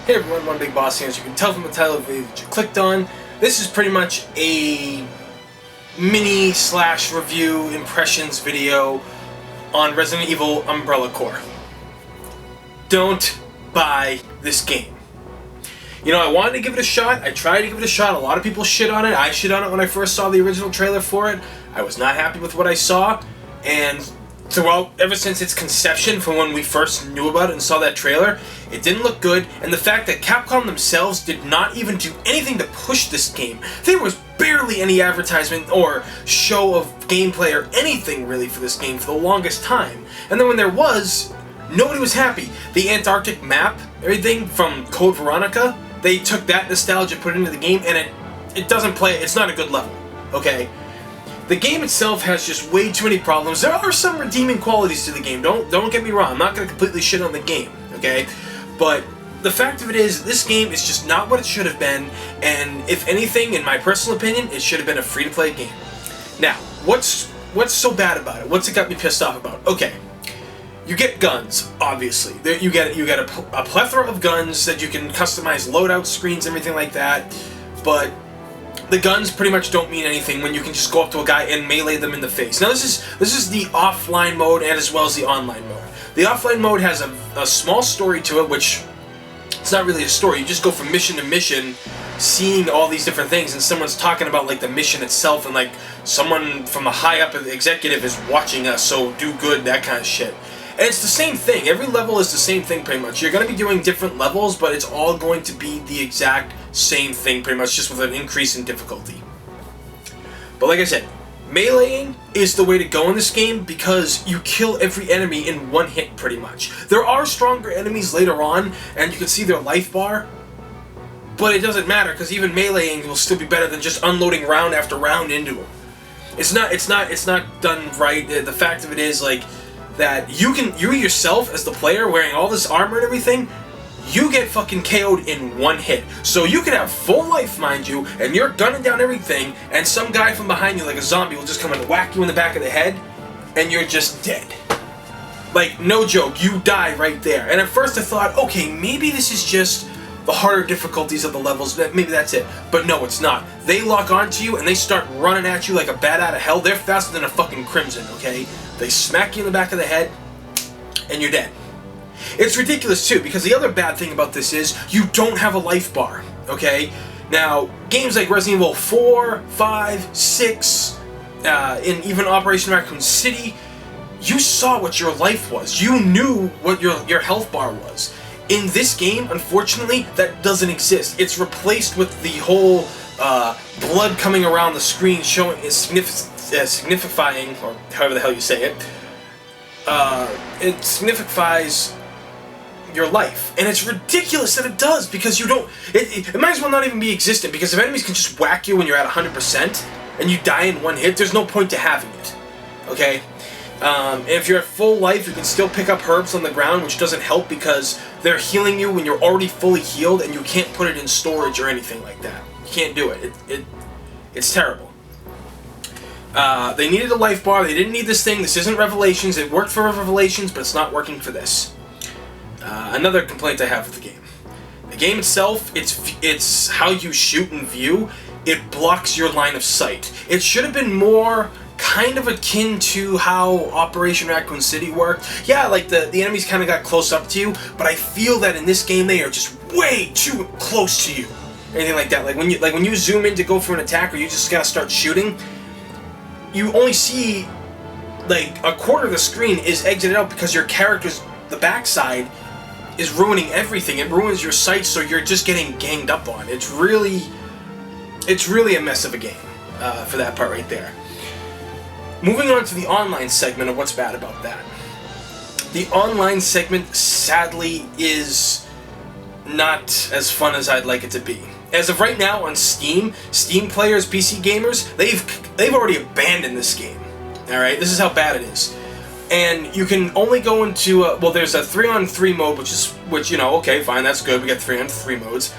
Hey everyone, One Big Boss here. As you can tell from the title of the video that you clicked on, this is pretty much a mini/review impressions video on Resident Evil Umbrella Corps. Don't buy this game. You know, I wanted to give it a shot. I tried to give it a shot. A lot of people shit on it. I shit on it when I first saw the original trailer for it. I was not happy with what I saw, and throughout, ever since its conception, from when we first knew about it and saw that trailer, it didn't look good, and the fact that Capcom themselves did not even do anything to push this game. There was barely any advertisement or show of gameplay or anything really for this game for the longest time. And then when there was, nobody was happy. The Antarctic map, everything from Code Veronica, they took that nostalgia, put it into the game, and it doesn't play, it's not a good level, okay? The game itself has just way too many problems. There are some redeeming qualities to the game, don't get me wrong. I'm not going to completely shit on the game, okay? But the fact of it is, this game is just not what it should have been, and if anything, in my personal opinion, it should have been a free-to-play game. Now, what's so bad about it? What's it got me pissed off about? Okay, you get guns, obviously. You get a plethora of guns that you can customize loadout screens, everything like that, but the guns pretty much don't mean anything when you can just go up to a guy and melee them in the face. Now this is the offline mode and as well as the online mode. The offline mode has a small story to it, which it's not really a story. You just go from mission to mission, seeing all these different things, and someone's talking about like the mission itself, and like someone from a high up executive is watching us, so do good, that kind of shit. And it's the same thing. Every level is the same thing pretty much. You're going to be doing different levels, but it's all going to be the exact same thing pretty much, just with an increase in difficulty. But like I said, meleeing is the way to go in this game because you kill every enemy in one hit pretty much. There are stronger enemies later on, and you can see their life bar, but it doesn't matter because even meleeing will still be better than just unloading round after round into them. It's not done right. The fact of it is, like, that you yourself as the player wearing all this armor and everything, you get fucking KO'd in one hit. So you could have full life, mind you, and you're gunning down everything, and some guy from behind you, like a zombie, will just come and whack you in the back of the head, and you're just dead. Like, no joke, you die right there. And at first I thought, okay, maybe this is just the harder difficulties of the levels, maybe that's it. But no, it's not. They lock onto you, and they start running at you like a bat out of hell. They're faster than a fucking Crimson, okay? They smack you in the back of the head, and you're dead. It's ridiculous, too, because the other bad thing about this is you don't have a life bar, okay? Now, games like Resident Evil 4, 5, 6, and even Operation Raccoon City, you saw what your life was. You knew what your health bar was. In this game, unfortunately, that doesn't exist. It's replaced with the whole blood coming around the screen showing signifying, or however the hell you say it, it signifies your life. And it's ridiculous that it does, because you don't, it might as well not even be existent, because if enemies can just whack you when you're at 100% and you die in one hit, there's no point to having it, okay? And if you're at full life, you can still pick up herbs on the ground, which doesn't help because they're healing you when you're already fully healed, and you can't put it in storage or anything like that. You can't do it. It's terrible. They needed a life bar. They didn't need this thing. This isn't Revelations. It worked for Revelations, but it's not working for this. Another complaint I have with the game. The game itself, it's how you shoot and view. It blocks your line of sight. It should have been more kind of akin to how Operation Raccoon City worked. Yeah, like the enemies kind of got close up to you, but I feel that in this game they are just way too close to you. Anything like that. Like when you zoom in to go for an attack, or you just gotta start shooting, you only see like a quarter of the screen is exited out because your character's, the backside is ruining everything. It ruins your sight, so you're just getting ganged up on. It's really a mess of a game for that part right there. Moving on to the online segment of what's bad about that. The online segment, sadly, is not as fun as I'd like it to be. As of right now on Steam players, PC gamers, they've already abandoned this game. Alright, this is how bad it is. And you can only go into, well, there's a 3-on-3 mode, which, you know, okay, fine, that's good, we got 3-on-3 modes.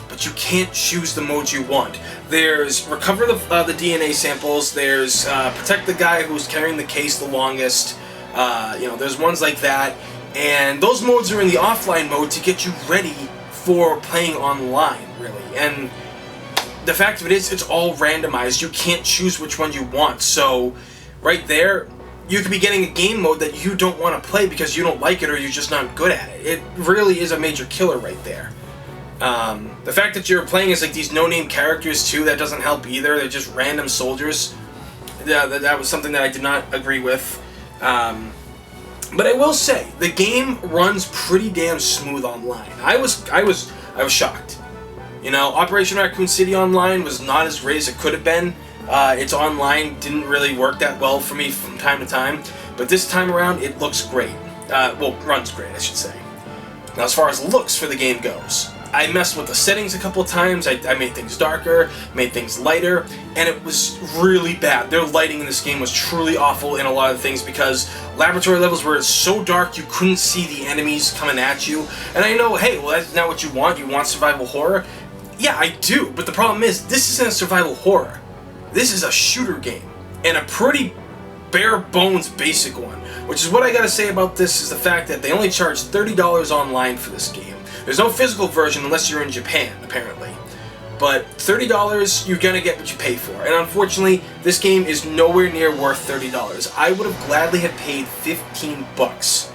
But you can't choose the mode you want. There's recover the DNA samples, there's protect the guy who's carrying the case the longest, you know, there's ones like that, and those modes are in the offline mode to get you ready for playing online, really. And the fact of it is, it's all randomized. You can't choose which one you want. So, right there, you could be getting a game mode that you don't want to play because you don't like it or you're just not good at it. It really is a major killer right there. The fact that you're playing as like these no-name characters too, that doesn't help either. They're just random soldiers. Yeah, that was something that I did not agree with. But I will say, the game runs pretty damn smooth online. I was shocked. You know, Operation Raccoon City Online was not as great as it could have been. Its online didn't really work that well for me from time to time, but this time around it looks great. Well, runs great, I should say. Now, as far as looks for the game goes, I messed with the settings a couple of times. I made things darker, made things lighter, and it was really bad. Their lighting in this game was truly awful in a lot of things because laboratory levels were so dark you couldn't see the enemies coming at you. And I know, hey, well, that's not what you want. You want survival horror? Yeah, I do, but the problem is, this isn't a survival horror. This is a shooter game, and a pretty bare-bones basic one. Which is what I gotta say about this is the fact that they only charge $30 online for this game. There's no physical version unless you're in Japan, apparently. But $30, you're gonna get what you pay for. And unfortunately, this game is nowhere near worth $30. I would have gladly have paid 15 bucks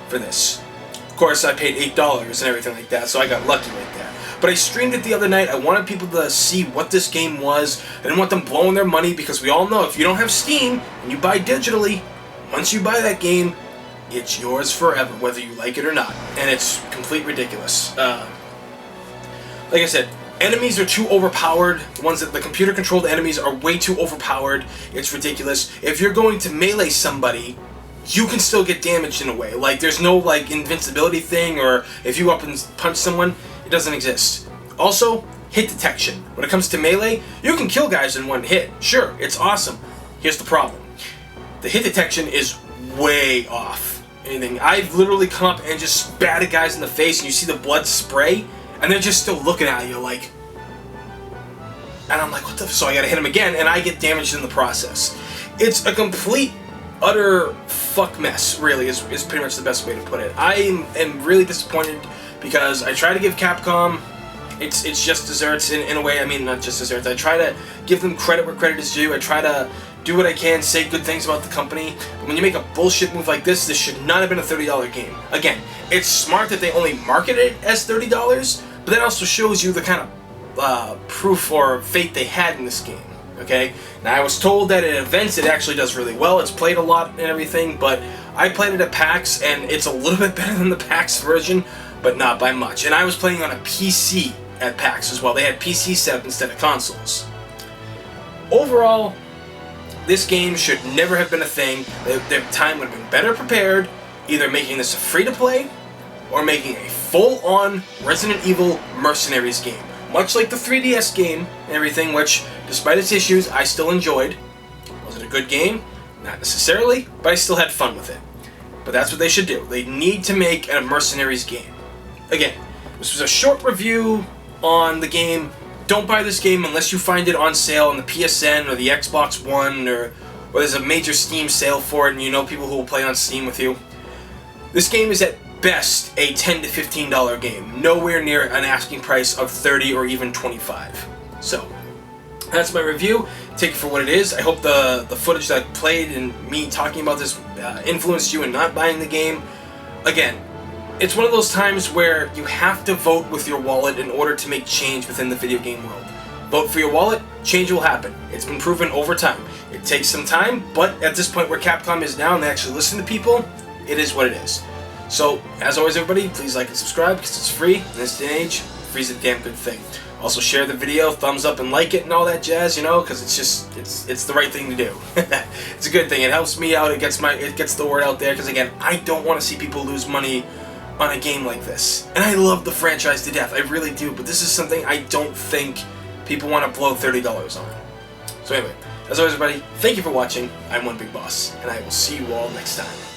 for this. Of course, I paid $8 and everything like that, so I got lucky right there. But I streamed it the other night. I wanted people to see what this game was. I didn't want them blowing their money because we all know if you don't have Steam and you buy digitally, once you buy that game, it's yours forever, whether you like it or not. And it's complete ridiculous. Like I said, enemies are too overpowered. The computer-controlled enemies are way too overpowered. It's ridiculous. If you're going to melee somebody, you can still get damaged in a way. Like, there's no, like, invincibility thing, or if you up and punch someone, it doesn't exist. Also, hit detection. When it comes to melee, you can kill guys in one hit. Sure, it's awesome. Here's the problem. The hit detection is way off. I've literally come up and just batted guys in the face and you see the blood spray and they're just still looking at you like, and I'm like, what the, so I gotta hit him again and I get damaged in the process. It's a complete, utter fuck mess, really, is pretty much the best way to put it. I am really disappointed because I try to give Capcom, it's just desserts in a way. I mean, not just desserts. I try to give them credit where credit is due. I try to do what I can, say good things about the company. But when you make a bullshit move like this should not have been a $30 game. Again, it's smart that they only market it as $30, but that also shows you the kind of proof or faith they had in this game. Okay? Now, I was told that at events it actually does really well. It's played a lot and everything, but I played it at PAX, and it's a little bit better than the PAX version, but not by much. And I was playing on a PC at PAX as well. They had PC set up instead of consoles. Overall, this game should never have been a thing. Their time would have been better prepared, either making this a free-to-play or making a full-on Resident Evil Mercenaries game. Much like the 3DS game and everything, which, despite its issues, I still enjoyed. Was it a good game? Not necessarily, but I still had fun with it. But that's what they should do. They need to make a Mercenaries game. Again, this was a short review on the game. Don't buy this game unless you find it on sale on the PSN or the Xbox One, or there's a major Steam sale for it and you know people who will play on Steam with you. This game is at best a $10 to $15 game, nowhere near an asking price of $30 or even $25. So, that's my review. Take it for what it is. I hope the footage that I played and me talking about this influenced you in not buying the game. Again, it's one of those times where you have to vote with your wallet in order to make change within the video game world. Vote for your wallet, change will happen. It's been proven over time. It takes some time, but at this point where Capcom is now and they actually listen to people, it is what it is. So, as always everybody, please like and subscribe because it's free. In this day and age, free's a damn good thing. Also share the video, thumbs up and like it and all that jazz, you know, because it's the right thing to do. It's a good thing. It helps me out. It gets the word out there because again, I don't want to see people lose money on a game like this. And I love the franchise to death, I really do, but this is something I don't think people want to blow $30 on. So anyway, as always everybody, thank you for watching. I'm One Big Boss, and I will see you all next time.